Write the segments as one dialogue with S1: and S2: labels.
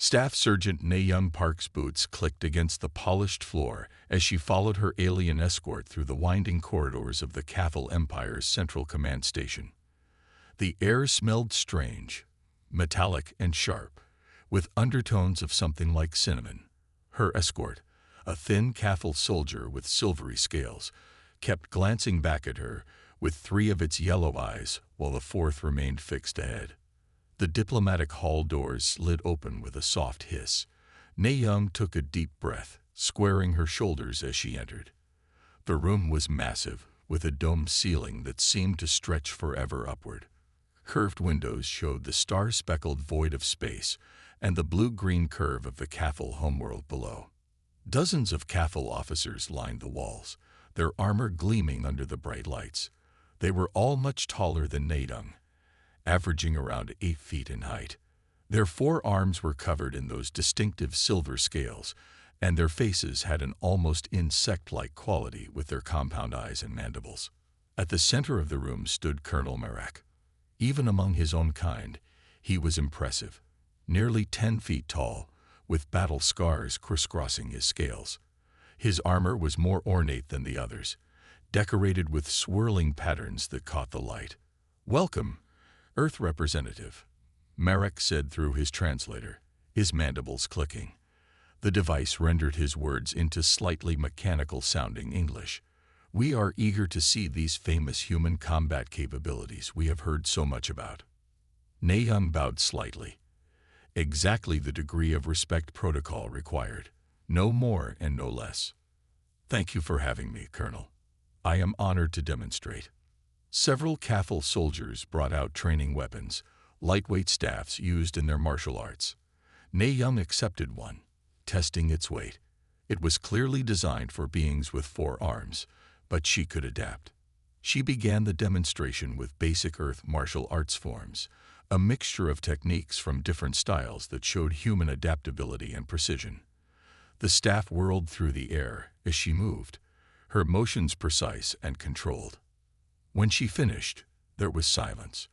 S1: Staff Sergeant Na-Young Park's boots clicked against the polished floor as she followed her alien escort through the winding corridors of the Cathal Empire's central command station. The air smelled strange, metallic and sharp, with undertones of something like cinnamon. Her escort, a thin Cathal soldier with silvery scales, kept glancing back at her with three of its yellow eyes while the fourth remained fixed ahead. The diplomatic hall doors slid open with a soft hiss. Na-Young took a deep breath, squaring her shoulders as she entered. The room was massive, with a domed ceiling that seemed to stretch forever upward. Curved windows showed the star-speckled void of space and the blue-green curve of the Cathal homeworld below. Dozens of Cathal officers lined the walls, their armor gleaming under the bright lights. They were all much taller than Na-Young, averaging around 8 feet in height. Their forearms were covered in those distinctive silver scales, and their faces had an almost insect-like quality with their compound eyes and mandibles. At the center of the room stood Colonel Marek. Even among his own kind, he was impressive, nearly 10 feet tall, with battle scars crisscrossing his scales. His armor was more ornate than the others, decorated with swirling patterns that caught the light. "Welcome, Earth Representative," Marek said through his translator, his mandibles clicking. The device rendered his words into slightly mechanical-sounding English. "We are eager to see these famous human combat capabilities we have heard so much about." Na-Young bowed slightly. Exactly the degree of respect protocol required, no more and no less. "Thank you for having me, Colonel. I am honored to demonstrate." Several Cathal soldiers brought out training weapons, lightweight staffs used in their martial arts. Na-Young accepted one, testing its weight. It was clearly designed for beings with 4 arms, but she could adapt. She began the demonstration with basic Earth martial arts forms, a mixture of techniques from different styles that showed human adaptability and precision. The staff whirled through the air as she moved, her motions precise and controlled. When she finished, there was silence.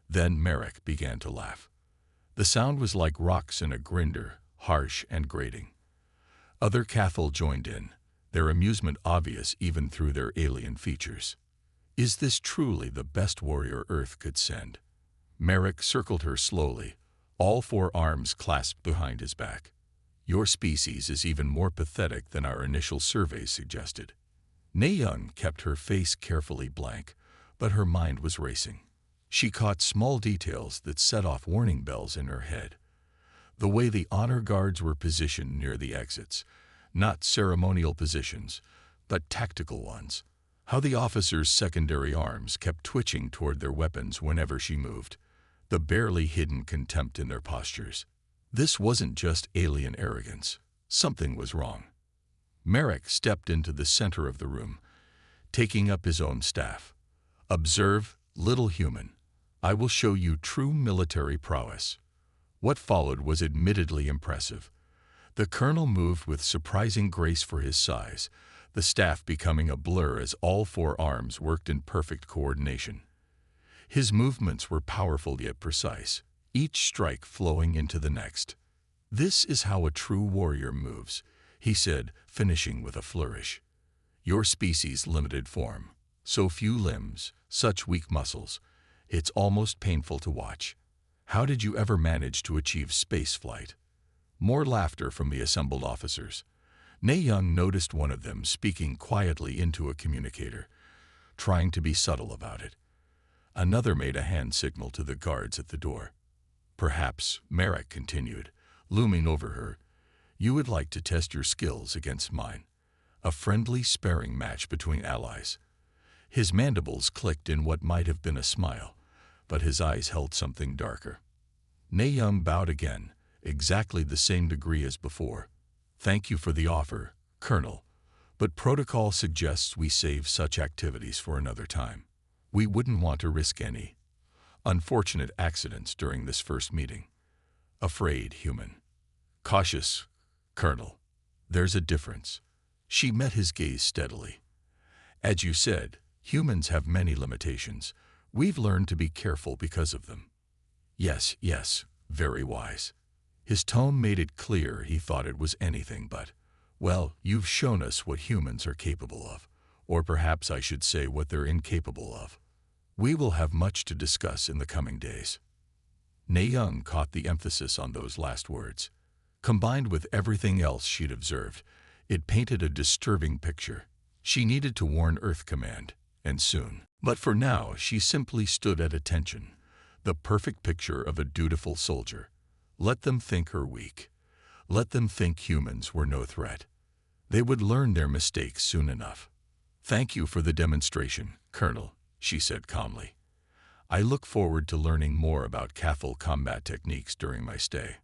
S1: Then Marek began to laugh. The sound was like rocks in a grinder, harsh and grating. Other Cathal joined in, their amusement obvious even through their alien features. "Is this truly the best warrior Earth could send?" Marek circled her slowly, all 4 arms clasped behind his back. "Your species is even more pathetic than our initial surveys suggested." Na-Young kept her face carefully blank, but her mind was racing. She caught small details that set off warning bells in her head. The way the honor guards were positioned near the exits, not ceremonial positions, but tactical ones. How the officers' secondary arms kept twitching toward their weapons whenever she moved. The barely hidden contempt in their postures. This wasn't just alien arrogance. Something was wrong. Marek stepped into the center of the room, taking up his own staff. "Observe, little human. I will show you true military prowess." What followed was admittedly impressive. The colonel moved with surprising grace for his size, the staff becoming a blur as all 4 arms worked in perfect coordination. His movements were powerful yet precise, each strike flowing into the next. "This is how a true warrior moves," he said, finishing with a flourish. "Your species' limited form. So few limbs, such weak muscles. It's almost painful to watch. How did you ever manage to achieve space flight?" More laughter from the assembled officers. Na-Young noticed one of them speaking quietly into a communicator, trying to be subtle about it. Another made a hand signal to the guards at the door. "Perhaps," Marek continued, looming over her, "you would like to test your skills against mine. A friendly sparring match between allies." His mandibles clicked in what might have been a smile, but his eyes held something darker. Na-Young bowed again, exactly the same degree as before. "Thank you for the offer, Colonel, but protocol suggests we save such activities for another time. We wouldn't want to risk any unfortunate accidents during this first meeting." "Afraid, human." "Cautious, Colonel. There's a difference." She met his gaze steadily. "As you said, humans have many limitations. We've learned to be careful because of them." Yes, very wise." His tone made it clear he thought it was anything but, "Well, you've shown us what humans are capable of, or perhaps I should say what they're incapable of. We will have much to discuss in the coming days." Na Young caught the emphasis on those last words. Combined with everything else she'd observed, it painted a disturbing picture. She needed to warn Earth Command, and soon. But for now, she simply stood at attention, the perfect picture of a dutiful soldier. Let them think her weak. Let them think humans were no threat. They would learn their mistakes soon enough. "Thank you for the demonstration, Colonel," she said calmly. "I look forward to learning more about Cathal combat techniques during my stay."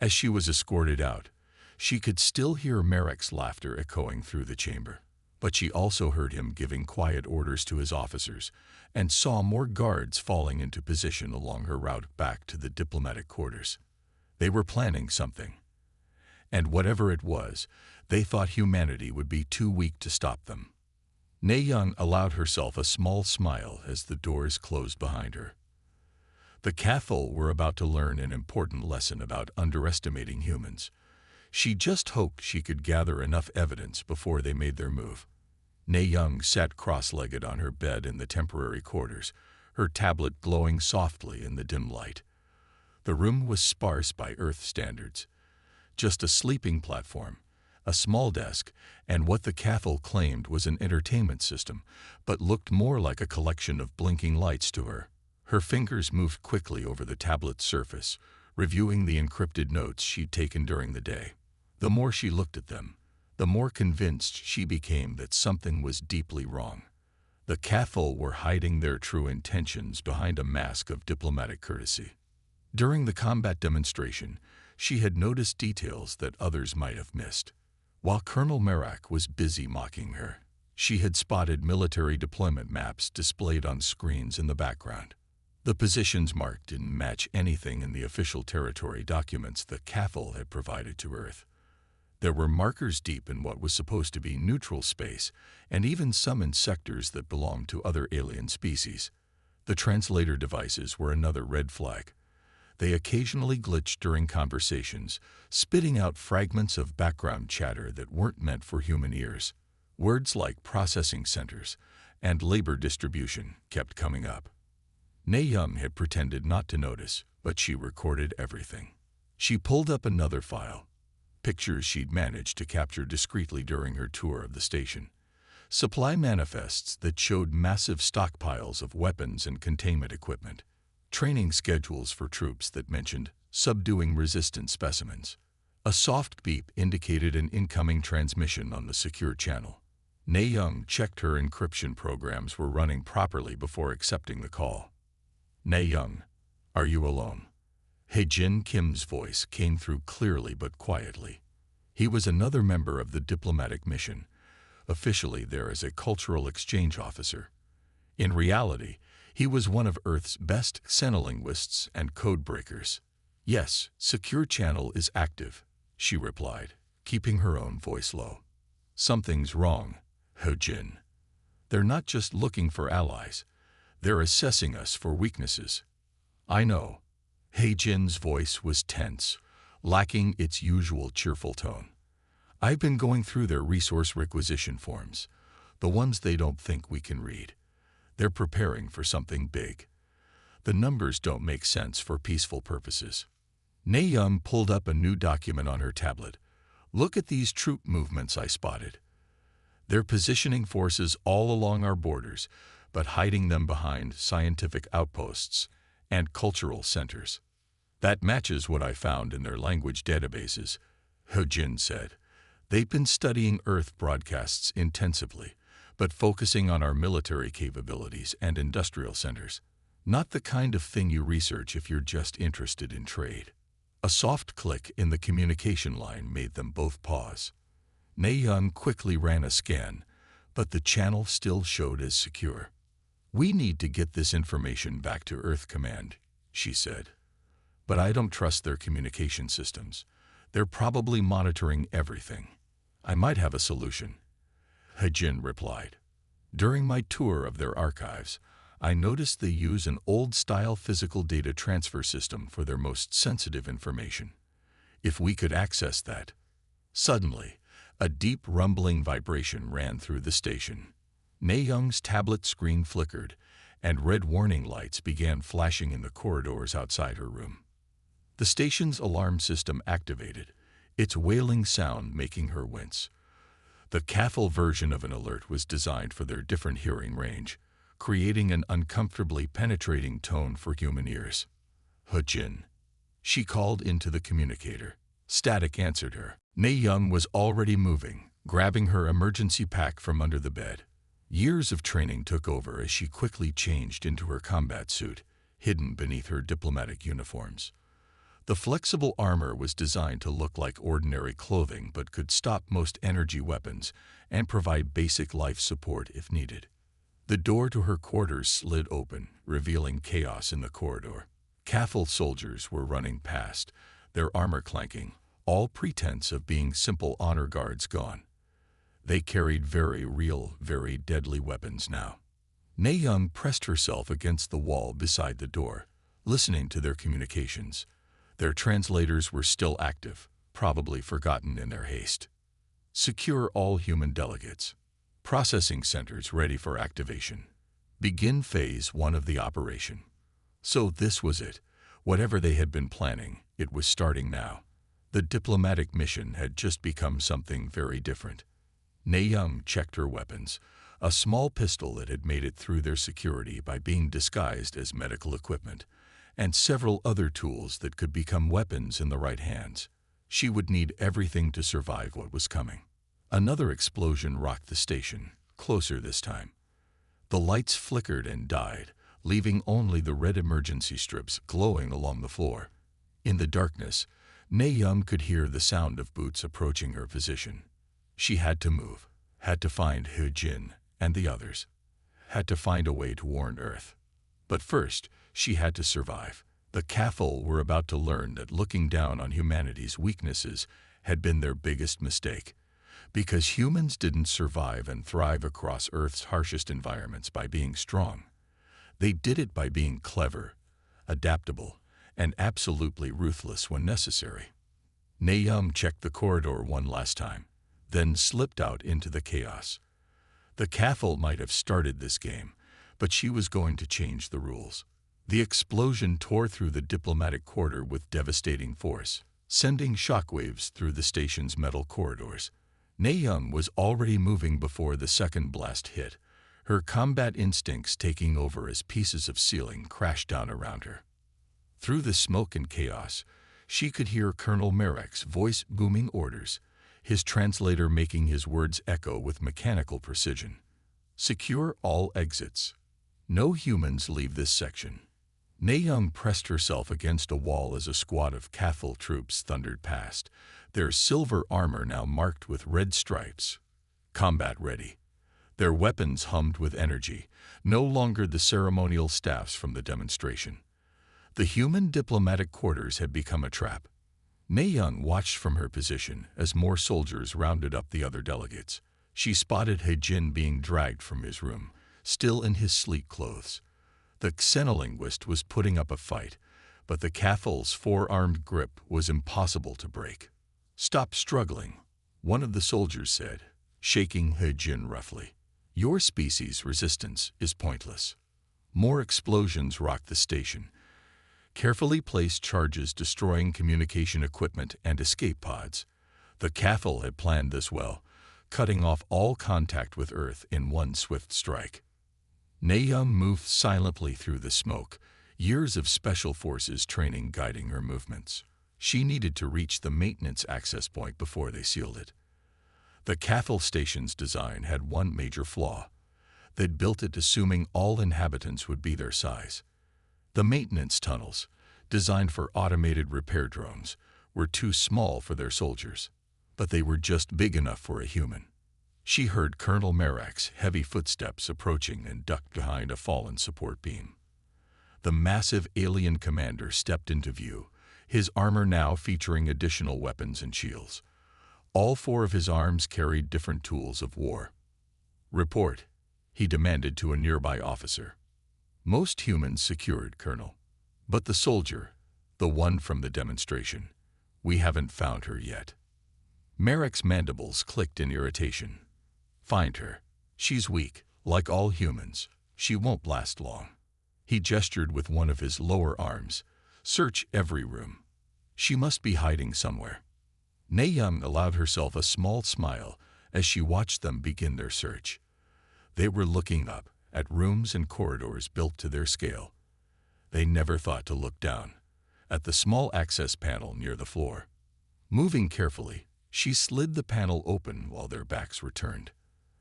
S1: As she was escorted out, she could still hear Marek's laughter echoing through the chamber. But she also heard him giving quiet orders to his officers and saw more guards falling into position along her route back to the diplomatic quarters. They were planning something. And whatever it was, they thought humanity would be too weak to stop them. Na Young allowed herself a small smile as the doors closed behind her. The Cathal were about to learn an important lesson about underestimating humans. She just hoped she could gather enough evidence before they made their move. Na Young sat cross-legged on her bed in the temporary quarters, her tablet glowing softly in the dim light. The room was sparse by Earth standards. Just a sleeping platform, a small desk, and what the Cathal claimed was an entertainment system, but looked more like a collection of blinking lights to her. Her fingers moved quickly over the tablet's surface, reviewing the encrypted notes she'd taken during the day. The more she looked at them, the more convinced she became that something was deeply wrong. The Cathal were hiding their true intentions behind a mask of diplomatic courtesy. During the combat demonstration, she had noticed details that others might have missed. While Colonel Marek was busy mocking her, she had spotted military deployment maps displayed on screens in the background. The positions marked didn't match anything in the official territory documents the Cathal had provided to Earth. There were markers deep in what was supposed to be neutral space, and even some in sectors that belonged to other alien species. The translator devices were another red flag. They occasionally glitched during conversations, spitting out fragments of background chatter that weren't meant for human ears. Words like processing centers and labor distribution kept coming up. Na Young had pretended not to notice, but she recorded everything. She pulled up another file, pictures she'd managed to capture discreetly during her tour of the station. Supply manifests that showed massive stockpiles of weapons and containment equipment. Training schedules for troops that mentioned subduing resistant specimens. A soft beep indicated an incoming transmission on the secure channel. Na Young checked her encryption programs were running properly before accepting the call. "Na Young, are you alone?" Hae-Jin Kim's voice came through clearly but quietly. He was another member of the diplomatic mission, officially there as a cultural exchange officer. In reality, he was one of Earth's best xenolinguists and code breakers. "Yes, secure channel is active," she replied, keeping her own voice low. "Something's wrong, Hae-Jin. They're not just looking for allies. They're assessing us for weaknesses." "I know." Hae-Jin's voice was tense, lacking its usual cheerful tone. "I've been going through their resource requisition forms, the ones they don't think we can read. They're preparing for something big. The numbers don't make sense for peaceful purposes." Na Young pulled up a new document on her tablet. "Look at these troop movements I spotted. They're positioning forces all along our borders, but hiding them behind scientific outposts and cultural centers." "That matches what I found in their language databases," Hae-Jin said. "They've been studying Earth broadcasts intensively, but focusing on our military capabilities and industrial centers. Not the kind of thing you research if you're just interested in trade." A soft click in the communication line made them both pause. Na Young quickly ran a scan, but the channel still showed as secure. "We need to get this information back to Earth Command," she said. "But I don't trust their communication systems. They're probably monitoring everything." "I might have a solution," Hae-Jin replied. "During my tour of their archives, I noticed they use an old-style physical data transfer system for their most sensitive information. If we could access that. Suddenly, a deep rumbling vibration ran through the station. Na Young's tablet screen flickered, and red warning lights began flashing in the corridors outside her room. The station's alarm system activated, its wailing sound making her wince. The CAFL version of an alert was designed for their different hearing range, creating an uncomfortably penetrating tone for human ears. "Hujin," she called into the communicator. Static answered her. Na Young was already moving, grabbing her emergency pack from under the bed. Years of training took over as she quickly changed into her combat suit, hidden beneath her diplomatic uniforms. The flexible armor was designed to look like ordinary clothing but could stop most energy weapons and provide basic life support if needed. The door to her quarters slid open, revealing chaos in the corridor. CAFL soldiers were running past, their armor clanking, all pretense of being simple honor guards gone. They carried very real, very deadly weapons now. Na Young pressed herself against the wall beside the door, listening to their communications. Their translators were still active, probably forgotten in their haste. Secure all human delegates. Processing centers ready for activation. Begin phase 1 of the operation. So this was it. Whatever they had been planning, it was starting now. The diplomatic mission had just become something very different. Na Young checked her weapons, a small pistol that had made it through their security by being disguised as medical equipment, and several other tools that could become weapons in the right hands. She would need everything to survive what was coming. Another explosion rocked the station, closer this time. The lights flickered and died, leaving only the red emergency strips glowing along the floor. In the darkness, Na Young could hear the sound of boots approaching her position. She had to move, had to find He Jin and the others, had to find a way to warn Earth. But first, she had to survive. The CAFL were about to learn that looking down on humanity's weaknesses had been their biggest mistake, because humans didn't survive and thrive across Earth's harshest environments by being strong. They did it by being clever, adaptable, and absolutely ruthless when necessary. Na Young checked the corridor one last time, then slipped out into the chaos. The CAFL might have started this game, but she was going to change the rules. The explosion tore through the diplomatic quarter with devastating force, sending shockwaves through the station's metal corridors. Na Young was already moving before the second blast hit, her combat instincts taking over as pieces of ceiling crashed down around her. Through the smoke and chaos, she could hear Colonel Marek's voice booming orders, his translator making his words echo with mechanical precision. "Secure all exits. No humans leave this section." Na Young pressed herself against a wall as a squad of CAFL troops thundered past, their silver armor now marked with red stripes. Combat ready. Their weapons hummed with energy, no longer the ceremonial staffs from the demonstration. The human diplomatic quarters had become a trap. Na Young watched from her position as more soldiers rounded up the other delegates. She spotted He Jin being dragged from his room, still in his sleek clothes. The xenolinguist was putting up a fight, but the CAFL's four-armed grip was impossible to break. "Stop struggling," one of the soldiers said, shaking He Jin roughly. "Your species' resistance is pointless." More explosions rocked the station, carefully placed charges destroying communication equipment and escape pods. The CAFL had planned this well, cutting off all contact with Earth in one swift strike. Na Young moved silently through the smoke, years of special forces training guiding her movements. She needed to reach the maintenance access point before they sealed it. The CAFL station's design had one major flaw. They'd built it assuming all inhabitants would be their size. The maintenance tunnels, designed for automated repair drones, were too small for their soldiers, but they were just big enough for a human. She heard Colonel Marek's heavy footsteps approaching and ducked behind a fallen support beam. The massive alien commander stepped into view, his armor now featuring additional weapons and shields. All four of his arms carried different tools of war. "Report," he demanded to a nearby officer. "Most humans secured, Colonel. But the soldier, the one from the demonstration, We haven't found her yet. Marek's mandibles clicked in irritation. Find her. She's weak, like all humans. She won't last long. He gestured with one of his lower arms. Search every room. She must be hiding somewhere. Na-young allowed herself a small smile as she watched them begin their search. They were looking up at rooms and corridors built to their scale. They never thought to look down at the small access panel near the floor. Moving carefully, she slid the panel open while their backs were turned.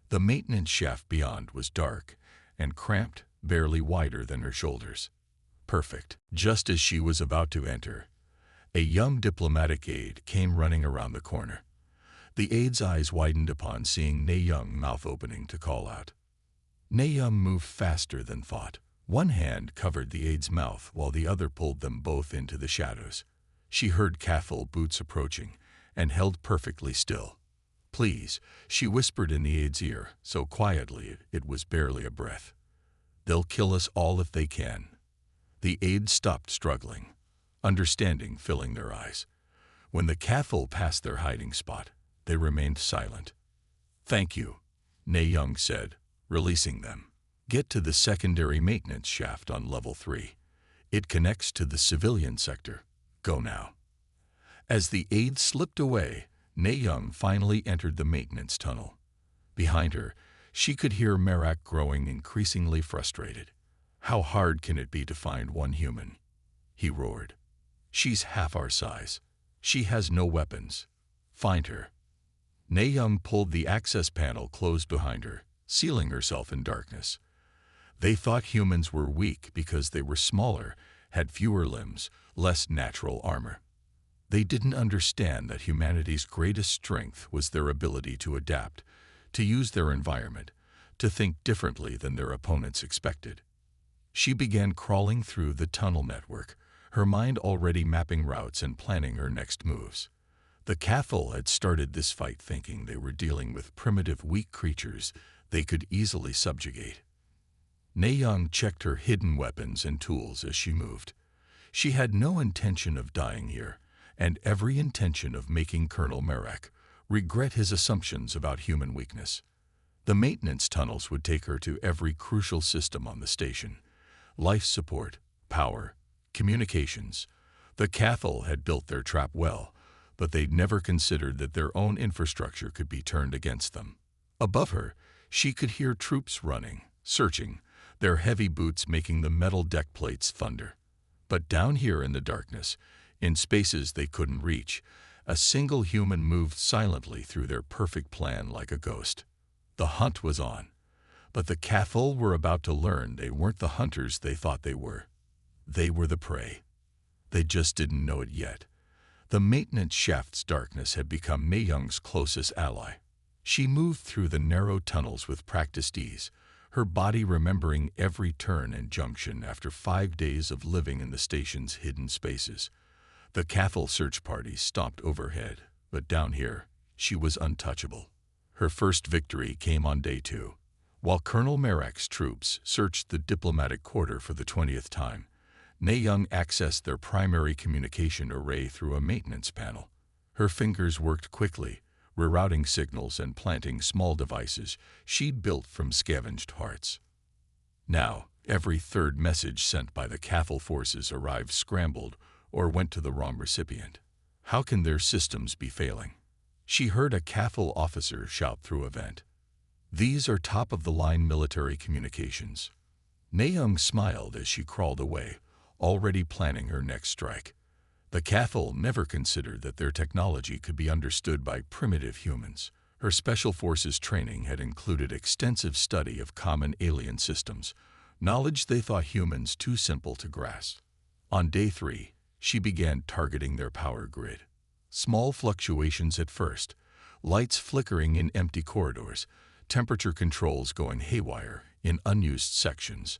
S1: The maintenance shaft beyond was dark and cramped, barely wider than her shoulders. Perfect. Just as she was about to enter, a young diplomatic aide came running around the corner. The aide's eyes widened upon seeing Na-young mouth opening to call out. Na-young moved faster than thought. One hand covered the aide's mouth while the other pulled them both into the shadows. She heard Cathal boots approaching and held perfectly still. Please, she whispered in the aide's ear, so quietly it was barely a breath. They'll kill us all if they can. The aide stopped struggling, understanding filling their eyes. When the Cathal passed their hiding spot, they remained silent. Thank you, Na-young said, releasing them. Get to the secondary maintenance shaft on level 3. It connects to the civilian sector. Go now. As the aide slipped away, Na-young finally entered the maintenance tunnel. Behind her, she could hear Marek growing increasingly frustrated. How hard can it be to find one human? He roared. She's half our size. She has no weapons. Find her. Na-young pulled the access panel closed behind her, sealing herself in darkness. They thought humans were weak because they were smaller, had fewer limbs, less natural armor. They didn't understand that humanity's greatest strength was their ability to adapt, to use their environment, to think differently than their opponents expected. She began crawling through the tunnel network, her mind already mapping routes and planning her next moves. The Cathal had started this fight thinking they were dealing with primitive, weak creatures they could easily subjugate. Na-young checked her hidden weapons and tools as she moved. She had no intention of dying here, and every intention of making Colonel Marek regret his assumptions about human weakness. The maintenance tunnels would take her to every crucial system on the station. Life support, power, communications. The Cathal had built their trap well, but they'd never considered that their own infrastructure could be turned against them. Above her, she could hear troops running, searching, their heavy boots making the metal deck plates thunder. But down here in the darkness, in spaces they couldn't reach, a single human moved silently through their perfect plan like a ghost. The hunt was on, but the Cathal were about to learn they weren't the hunters they thought they were. They were the prey. They just didn't know it yet. The maintenance shaft's darkness had become Na-young's closest ally. She moved through the narrow tunnels with practiced ease, her body remembering every turn and junction after 5 days of living in the station's hidden spaces. The Cathal search party stopped overhead, but down here, she was untouchable. Her first victory came on day 2. While Colonel Marek's troops searched the diplomatic quarter for the 20th time, Na-young accessed their primary communication array through a maintenance panel. Her fingers worked quickly, rerouting signals and planting small devices she'd built from scavenged hearts. Now, every third message sent by the Cathal forces arrived scrambled or went to the wrong recipient. How can their systems be failing? She heard a Cathal officer shout through a vent. These are top-of-the-line military communications. Na-young smiled as she crawled away, already planning her next strike. The Cathal never considered that their technology could be understood by primitive humans. Her special forces training had included extensive study of common alien systems, knowledge they thought humans too simple to grasp. On day 3, she began targeting their power grid. Small fluctuations at first, lights flickering in empty corridors, temperature controls going haywire in unused sections.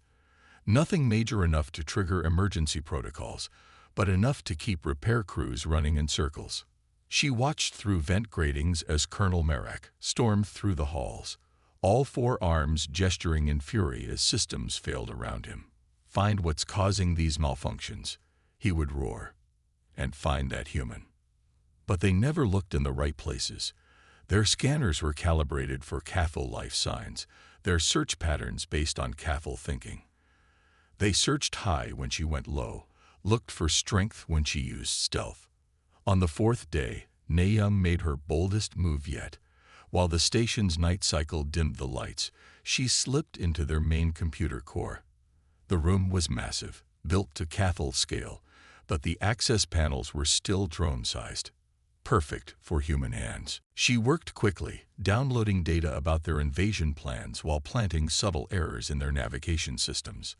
S1: Nothing major enough to trigger emergency protocols, but enough to keep repair crews running in circles. She watched through vent gratings as Colonel Marek stormed through the halls, all 4 arms gesturing in fury as systems failed around him. Find what's causing these malfunctions, he would roar, and find that human. But they never looked in the right places. Their scanners were calibrated for Cathal life signs, their search patterns based on Cathal thinking. They searched high when she went low, looked for strength when she used stealth. On the fourth day, Nayum made her boldest move yet. While the station's night cycle dimmed the lights, she slipped into their main computer core. The room was massive, built to Cathal scale, but the access panels were still drone-sized. Perfect for human hands. She worked quickly, downloading data about their invasion plans while planting subtle errors in their navigation systems.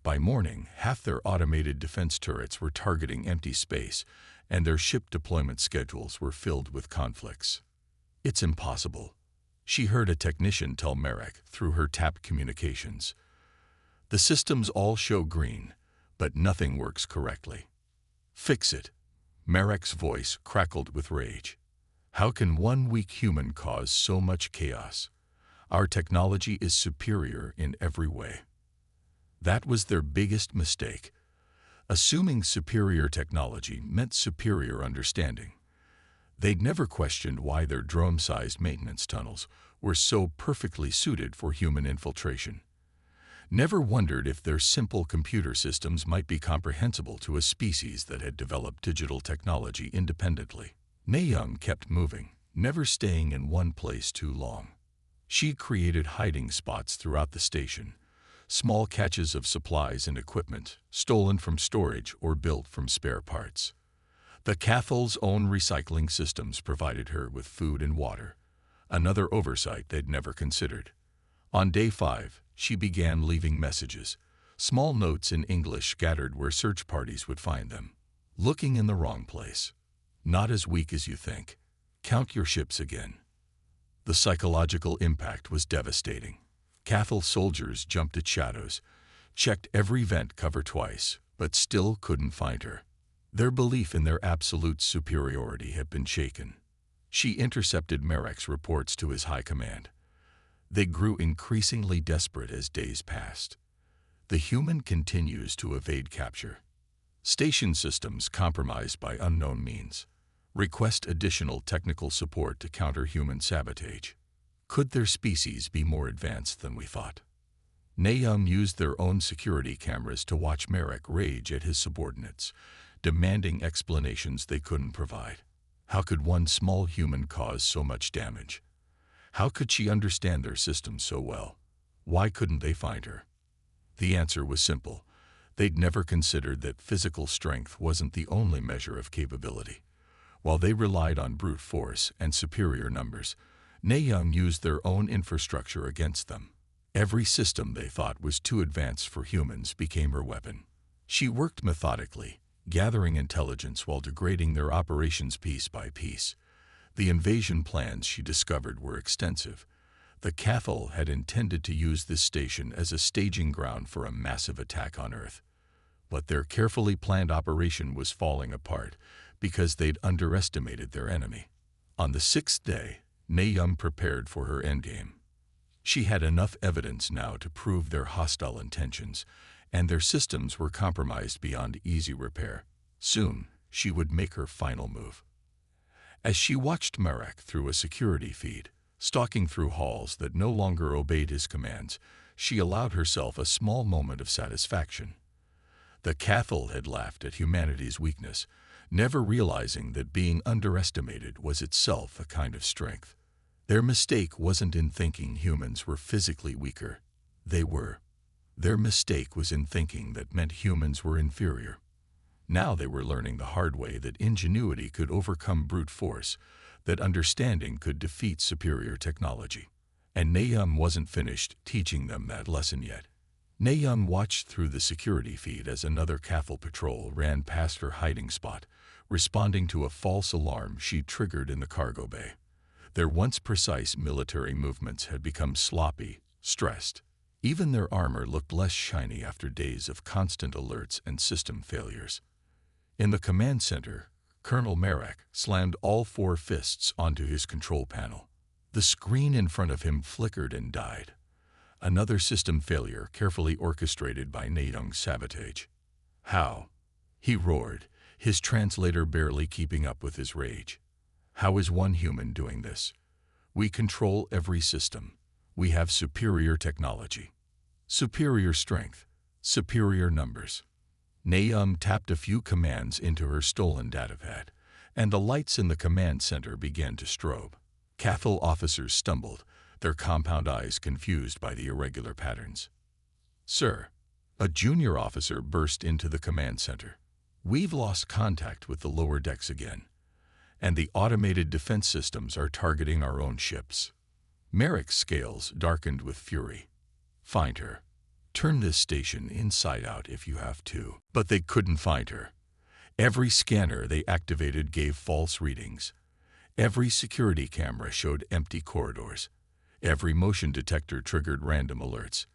S1: By morning, half their automated defense turrets were targeting empty space, and their ship deployment schedules were filled with conflicts. "It's impossible," she heard a technician tell Merrick through her tapped communications. "The systems all show green, but nothing works correctly." "Fix it." Merrick's voice crackled with rage. "How can one weak human cause so much chaos? Our technology is superior in every way." That was their biggest mistake. Assuming superior technology meant superior understanding. They'd never questioned why their drone-sized maintenance tunnels were so perfectly suited for human infiltration. Never wondered if their simple computer systems might be comprehensible to a species that had developed digital technology independently. Nayum kept moving, never staying in one place too long. She created hiding spots throughout the station, small catches of supplies and equipment, stolen from storage or built from spare parts. The Cathal's own recycling systems provided her with food and water, another oversight they'd never considered. On day 5, she began leaving messages, small notes in English scattered where search parties would find them. "Looking in the wrong place. Not as weak as you think. Count your ships again." The psychological impact was devastating. Cathal soldiers jumped at shadows, checked every vent cover twice, but still couldn't find her. Their belief in their absolute superiority had been shaken. She intercepted Merrick's reports to his high command. They grew increasingly desperate as days passed. The human continues to evade capture. Station systems compromised by unknown means. Request additional technical support to counter human sabotage. Could their species be more advanced than we thought? Nayum used their own security cameras to watch Merrick rage at his subordinates, demanding explanations they couldn't provide. How could one small human cause so much damage? How could she understand their system so well? Why couldn't they find her? The answer was simple. They'd never considered that physical strength wasn't the only measure of capability. While they relied on brute force and superior numbers, Nayum used their own infrastructure against them. Every system they thought was too advanced for humans became her weapon. She worked methodically, gathering intelligence while degrading their operations piece by piece. The invasion plans she discovered were extensive. The Cathal had intended to use this station as a staging ground for a massive attack on Earth. But their carefully planned operation was falling apart because they'd underestimated their enemy. On the 6th day, Nayum prepared for her endgame. She had enough evidence now to prove their hostile intentions, and their systems were compromised beyond easy repair. Soon, she would make her final move. As she watched Merrick through a security feed, stalking through halls that no longer obeyed his commands, she allowed herself a small moment of satisfaction. The Cathal had laughed at humanity's weakness, never realizing that being underestimated was itself a kind of strength. Their mistake wasn't in thinking humans were physically weaker. They were. Their mistake was in thinking that meant humans were inferior. Now they were learning the hard way that ingenuity could overcome brute force, that understanding could defeat superior technology. And Nayum wasn't finished teaching them that lesson yet. Nayum watched through the security feed as another Cathal patrol ran past her hiding spot, responding to a false alarm she triggered in the cargo bay. Their once precise military movements had become sloppy, stressed. Even their armor looked less shiny after days of constant alerts and system failures. In the command center, Colonel Merrick slammed all 4 fists onto his control panel. The screen in front of him flickered and died. Another system failure carefully orchestrated by Nayum's sabotage. "How?" he roared, his translator barely keeping up with his rage. How is one human doing this? We control every system. We have superior technology, superior strength, superior numbers. Naeum tapped a few commands into her stolen datapad, and the lights in the command center began to strobe. Cathal officers stumbled, their compound eyes confused by the irregular patterns. "Sir," a junior officer burst into the command center. "We've lost contact with the lower decks again, and the automated defense systems are targeting our own ships." Merrick's scales darkened with fury. "Find her. Turn this station inside out if you have to." But they couldn't find her. Every scanner they activated gave false readings. Every security camera showed empty corridors. Every motion detector triggered random alerts.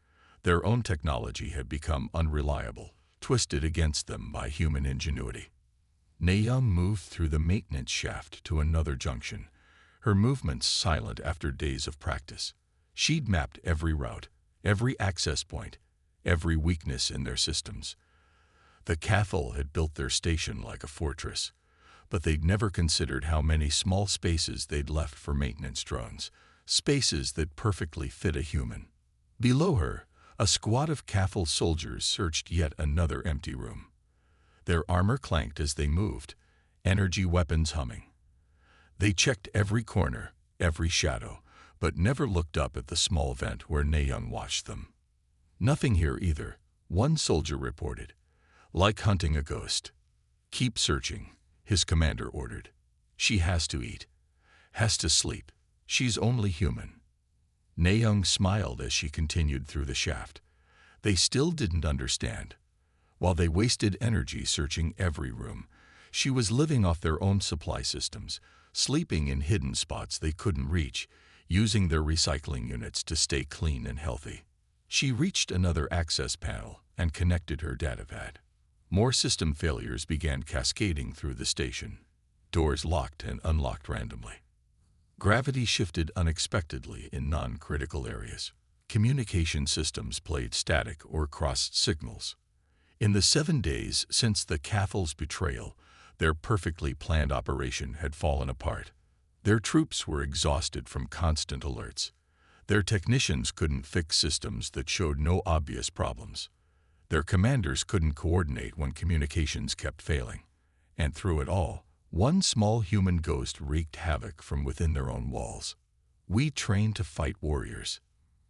S1: Their own technology had become unreliable, twisted against them by human ingenuity. Naeum moved through the maintenance shaft to another junction, her movements silent after days of practice. She'd mapped every route, every access point, every weakness in their systems. The Cathal had built their station like a fortress, but they'd never considered how many small spaces they'd left for maintenance drones, spaces that perfectly fit a human. Below her, a squad of Cathal soldiers searched yet another empty room. Their armor clanked as they moved, energy weapons humming. They checked every corner, every shadow, but never looked up at the small vent where Naeum watched them. "Nothing here either," one soldier reported. "Like hunting a ghost." "Keep searching," his commander ordered. "She has to eat, has to sleep. She's only human." Naeum smiled as she continued through the shaft. They still didn't understand. While they wasted energy searching every room, she was living off their own supply systems, sleeping in hidden spots they couldn't reach, using their recycling units to stay clean and healthy. She reached another access panel and connected her datapad. More system failures began cascading through the station. Doors locked and unlocked randomly. Gravity shifted unexpectedly in non-critical areas. Communication systems played static or crossed signals. In the 7 days since the Cathal's betrayal, their perfectly planned operation had fallen apart. Their troops were exhausted from constant alerts. Their technicians couldn't fix systems that showed no obvious problems. Their commanders couldn't coordinate when communications kept failing. And through it all, one small human ghost wreaked havoc from within their own walls. "We trained to fight warriors,"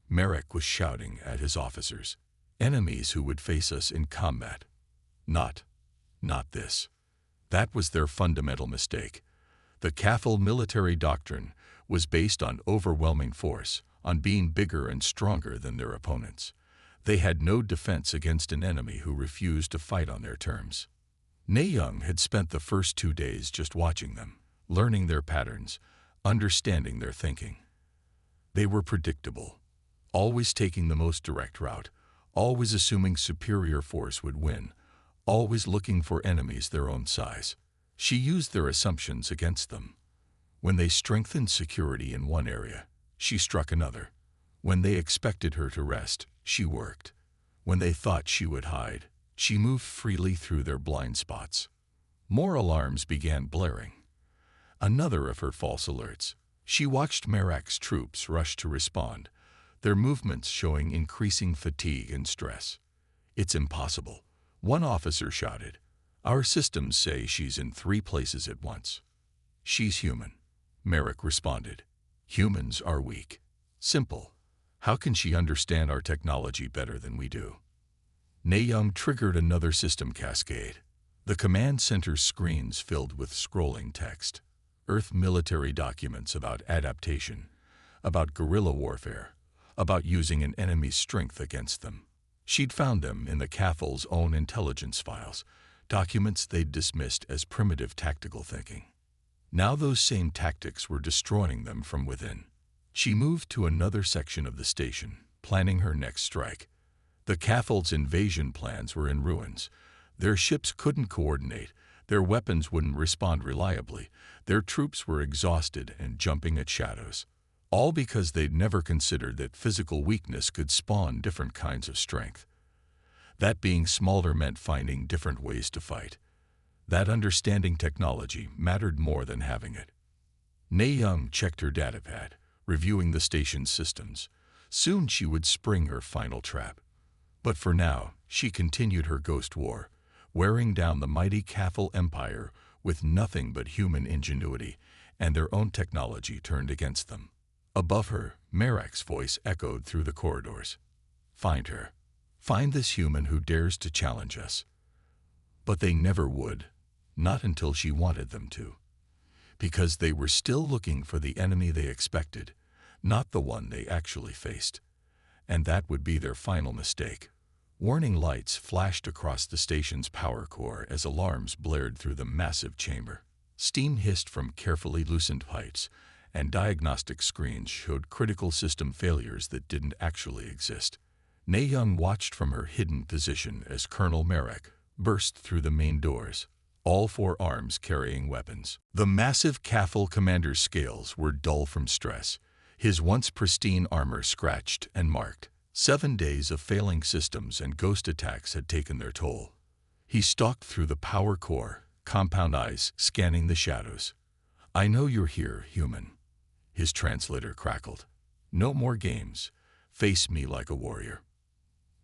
S1: Merrick was shouting at his officers. "Enemies who would face us in combat. Not this." That was their fundamental mistake. The Cathal military doctrine was based on overwhelming force, on being bigger and stronger than their opponents. They had no defense against an enemy who refused to fight on their terms. Naeum had spent the first 2 days just watching them, learning their patterns, understanding their thinking. They were predictable, always taking the most direct route, always assuming superior force would win, always looking for enemies their own size. She used their assumptions against them. When they strengthened security in one area, she struck another. When they expected her to rest, she worked. When they thought she would hide, she moved freely through their blind spots. More alarms began blaring. Another of her false alerts. She watched Merrick's troops rush to respond, their movements showing increasing fatigue and stress. "It's impossible," one officer shouted. "Our systems say she's in 3 places at once." "She's human," Merrick responded. "Humans are weak. Simple. How can she understand our technology better than we do?" Naeum triggered another system cascade. The command center's screens filled with scrolling text. Earth military documents about adaptation, about guerrilla warfare, about using an enemy's strength against them. She'd found them in the Cathal's own intelligence files, documents they'd dismissed as primitive tactical thinking. Now those same tactics were destroying them from within. She moved to another section of the station, planning her next strike. The Cathal's invasion plans were in ruins. Their ships couldn't coordinate, their weapons wouldn't respond reliably, their troops were exhausted and jumping at shadows. All because they'd never considered that physical weakness could spawn different kinds of strength. That being smaller meant finding different ways to fight. That understanding technology mattered more than having it. Na Young checked her datapad, reviewing the station's systems. Soon she would spring her final trap. But for now, she continued her ghost war, wearing down the mighty Cathal Empire with nothing but human ingenuity, and their own technology turned against them. Above her, Marek's voice echoed through the corridors. Find her. Find this human who dares to challenge us. But they never would, not until she wanted them to. Because they were still looking for the enemy they expected, not the one they actually faced. And that would be their final mistake. Warning lights flashed across the station's power core as alarms blared through the massive chamber. Steam hissed from carefully loosened pipes, and diagnostic screens showed critical system failures that didn't actually exist. Na Young watched from her hidden position as Colonel Marek burst through the main doors, all 4 arms carrying weapons. The massive Cathal commander's scales were dull from stress, his once pristine armor scratched and marked. 7 days of failing systems and ghost attacks had taken their toll. He stalked through the power core, compound eyes scanning the shadows. I know you're here, human. His translator crackled. No more games. Face me like a warrior.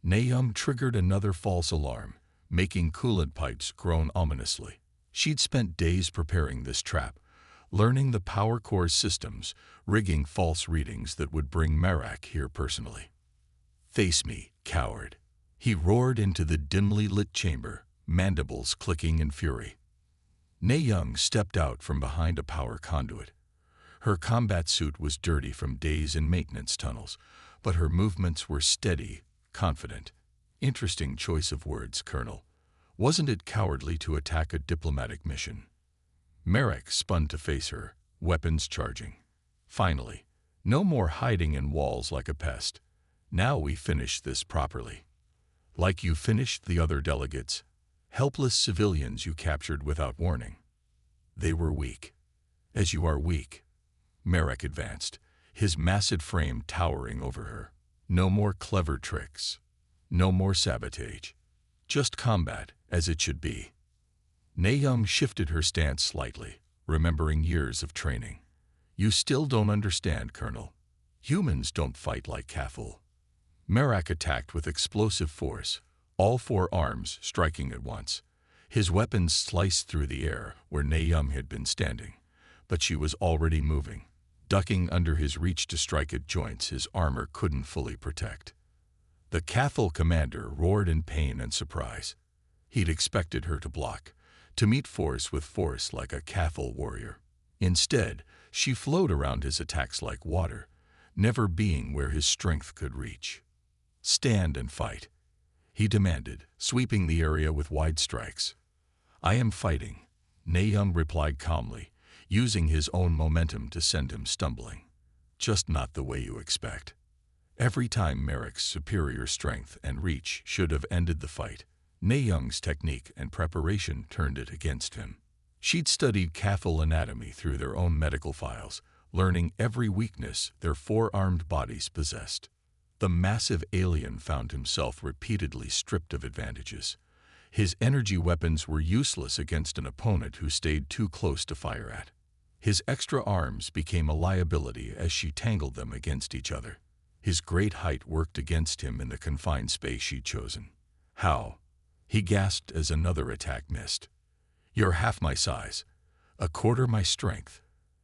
S1: Na Young triggered another false alarm, making coolant pipes groan ominously. She'd spent days preparing this trap, learning the power core's systems, rigging false readings that would bring Marek here personally. Face me, coward. He roared into the dimly lit chamber, mandibles clicking in fury. Na Young stepped out from behind a power conduit. Her combat suit was dirty from days in maintenance tunnels, but her movements were steady, confident. Interesting choice of words, Colonel. Wasn't it cowardly to attack a diplomatic mission? Marek spun to face her, weapons charging. Finally, no more hiding in walls like a pest. Now we finish this properly. Like you finished the other delegates, helpless civilians you captured without warning. They were weak. As you are weak. Marek advanced, his massive frame towering over her. No more clever tricks. No more sabotage. Just combat, as it should be. Na Young shifted her stance slightly, remembering years of training. You still don't understand, Colonel. Humans don't fight like Cathal. Marek attacked with explosive force, all 4 arms striking at once. His weapons sliced through the air where Na Young had been standing, but she was already moving, ducking under his reach to strike at joints his armor couldn't fully protect. The Cathal commander roared in pain and surprise. He'd expected her to block, to meet force with force like a Cathal warrior. Instead, she flowed around his attacks like water, never being where his strength could reach. Stand and fight, he demanded, sweeping the area with wide strikes. I am fighting, Na Young replied calmly, using his own momentum to send him stumbling. Just not the way you expect. Every time Marek's superior strength and reach should have ended the fight, Na Young's technique and preparation turned it against him. She'd studied Cathal anatomy through their own medical files, learning every weakness their 4-armed bodies possessed. The massive alien found himself repeatedly stripped of advantages. His energy weapons were useless against an opponent who stayed too close to fire at. His extra arms became a liability as she tangled them against each other. His great height worked against him in the confined space she'd chosen. How? He gasped as another attack missed. You're half my size, a quarter my strength.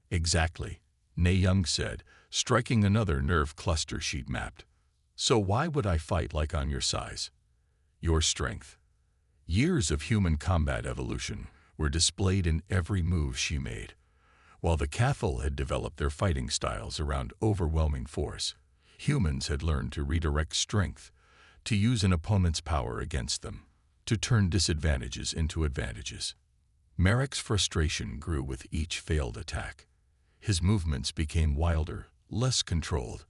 S1: Exactly, Na Young said, striking another nerve cluster she'd mapped. So why would I fight like I'm your size? Your strength. Years of human combat evolution were displayed in every move she made. While the Cathal had developed their fighting styles around overwhelming force, humans had learned to redirect strength, to use an opponent's power against them, to turn disadvantages into advantages. Marek's frustration grew with each failed attack. His movements became wilder, less controlled.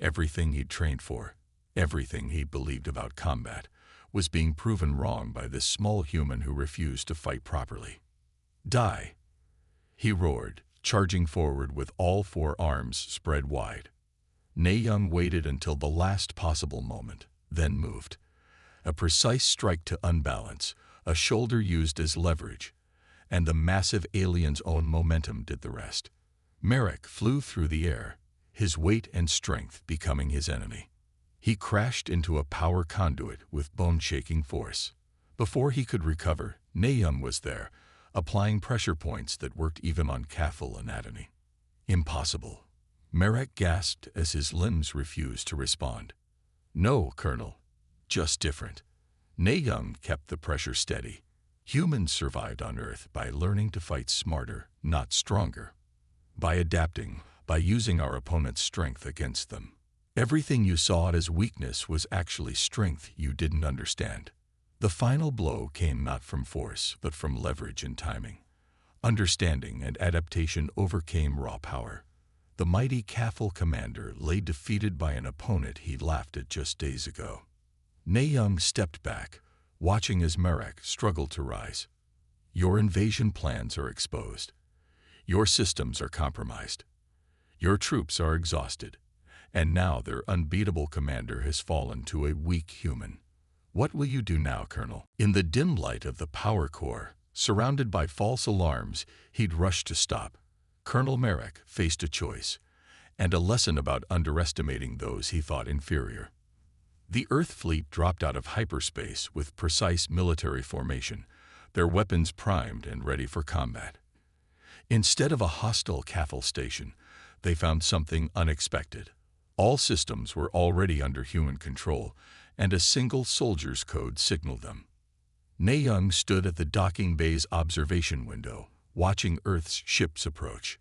S1: Everything he'd trained for, everything he believed about combat, was being proven wrong by this small human who refused to fight properly. Die! He roared, charging forward with all 4 arms spread wide. Na Young waited until the last possible moment, then moved. A precise strike to unbalance, a shoulder used as leverage, and the massive alien's own momentum did the rest. Merrick flew through the air, his weight and strength becoming his enemy. He crashed into a power conduit with bone-shaking force. Before he could recover, Nayum was there, applying pressure points that worked even on Cathal anatomy. Impossible. Merrick gasped as his limbs refused to respond. No, Colonel. Just different. Nayum kept the pressure steady. Humans survived on Earth by learning to fight smarter, not stronger. By adapting, by using our opponent's strength against them. Everything you saw as weakness was actually strength you didn't understand. The final blow came not from force, but from leverage and timing. Understanding and adaptation overcame raw power. The mighty Cathal commander lay defeated by an opponent he'd laughed at just days ago. Nayum stepped back, watching as Merrick struggled to rise. Your invasion plans are exposed. Your systems are compromised. Your troops are exhausted. And now their unbeatable commander has fallen to a weak human. What will you do now, Colonel? In the dim light of the power core, surrounded by false alarms he'd rushed to stop, Colonel Merrick faced a choice, and a lesson about underestimating those he thought inferior. The Earth fleet dropped out of hyperspace with precise military formation, their weapons primed and ready for combat. Instead of a hostile Cathal station, they found something unexpected. All systems were already under human control, and a single soldier's code signaled them. Nayung stood at the docking bay's observation window, watching Earth's ships approach.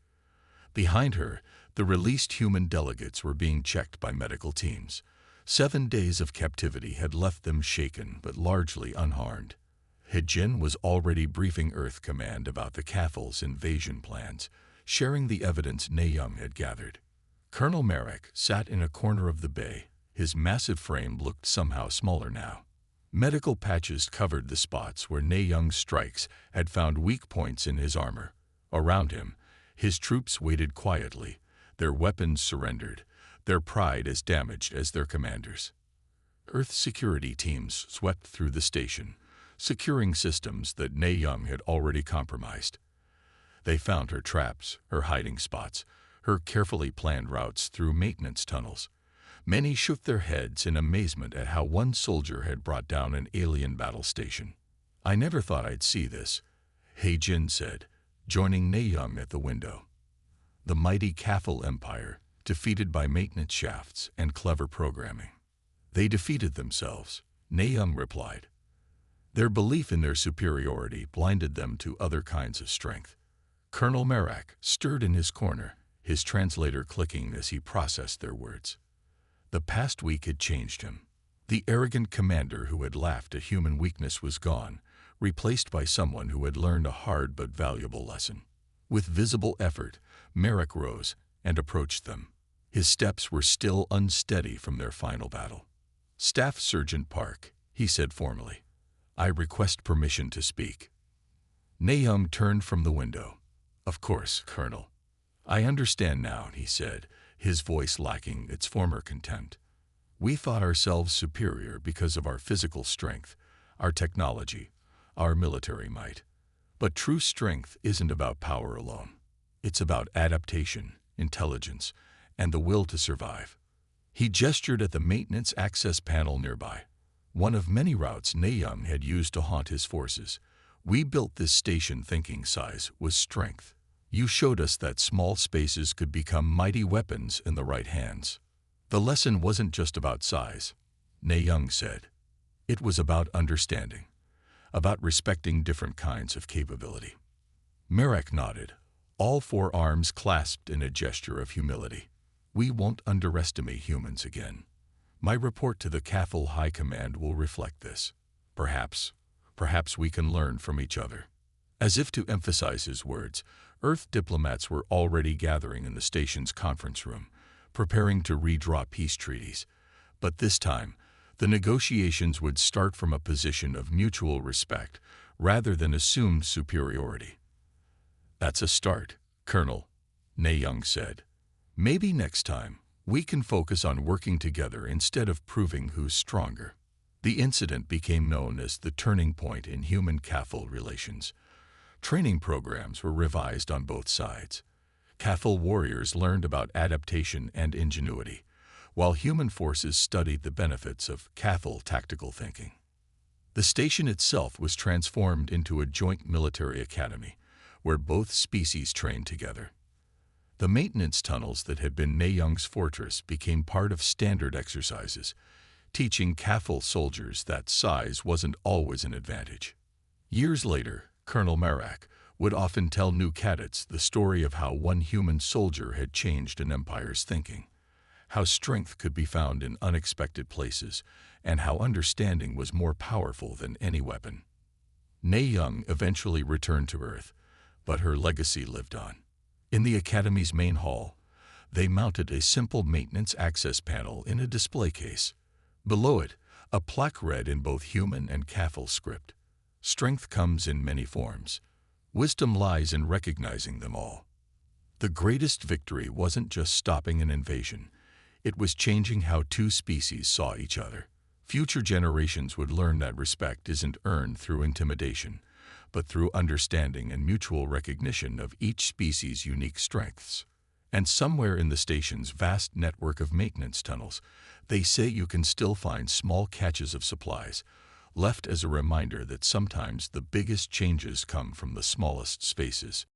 S1: Behind her, the released human delegates were being checked by medical teams. 7 days of captivity had left them shaken but largely unharmed. Hijin was already briefing Earth Command about the Cathal's invasion plans, sharing the evidence Nayung had gathered. Colonel Merrick sat in a corner of the bay. His massive frame looked somehow smaller now. Medical patches covered the spots where Nayung's strikes had found weak points in his armor. Around him, his troops waited quietly, their weapons surrendered, their pride as damaged as their commanders. Earth security teams swept through the station, securing systems that Nayung had already compromised. They found her traps, her hiding spots, her carefully planned routes through maintenance tunnels. Many shook their heads in amazement at how one soldier had brought down an alien battle station. I never thought I'd see this, Heijin said, joining Nayung at the window. The mighty Cathal Empire, defeated by maintenance shafts and clever programming. They defeated themselves, Nayung replied. Their belief in their superiority blinded them to other kinds of strength. Colonel Merrick stirred in his corner, his translator clicking as he processed their words. The past week had changed him. The arrogant commander who had laughed at human weakness was gone, replaced by someone who had learned a hard but valuable lesson. With visible effort, Merrick rose and approached them. His steps were still unsteady from their final battle. Staff Sergeant Park, he said formally, I request permission to speak. Nayung turned from the window. Of course, Colonel. I understand now, he said, his voice lacking its former contempt. We thought ourselves superior because of our physical strength, our technology, our military might. But true strength isn't about power alone. It's about adaptation, intelligence, and the will to survive. He gestured at the maintenance access panel nearby, one of many routes Nayung had used to haunt his forces. We built this station thinking size was strength. You showed us that small spaces could become mighty weapons in the right hands. The lesson wasn't just about size, Nayung said. It was about understanding, about respecting different kinds of capability. Merrick nodded, all 4 arms clasped in a gesture of humility. We won't underestimate humans again. My report to the Cathal High Command will reflect this. Perhaps we can learn from each other. As if to emphasize his words, Earth diplomats were already gathering in the station's conference room, preparing to redraw peace treaties. But this time, the negotiations would start from a position of mutual respect rather than assumed superiority. That's a start, Colonel, Nayung said. Maybe next time, we can focus on working together instead of proving who's stronger. The incident became known as the turning point in human-CAFL relations. Training programs were revised on both sides. CAFL warriors learned about adaptation and ingenuity, while human forces studied the benefits of CAFL tactical thinking. The station itself was transformed into a joint military academy, where both species trained together. The maintenance tunnels that had been Young's fortress became part of standard exercises, teaching CAFL soldiers that size wasn't always an advantage. Years later, Colonel Marak would often tell new cadets the story of how one human soldier had changed an empire's thinking, how strength could be found in unexpected places, and how understanding was more powerful than any weapon. Young eventually returned to Earth, but her legacy lived on. In the Academy's main hall, they mounted a simple maintenance access panel in a display case. Below it, a plaque read in both human and CAFL script. Strength comes in many forms. Wisdom lies in recognizing them all. The greatest victory wasn't just stopping an invasion. It was changing how two species saw each other. Future generations would learn that respect isn't earned through intimidation, but through understanding and mutual recognition of each species' unique strengths. And somewhere in the station's vast network of maintenance tunnels, they say you can still find small catches of supplies, left as a reminder that sometimes the biggest changes come from the smallest spaces.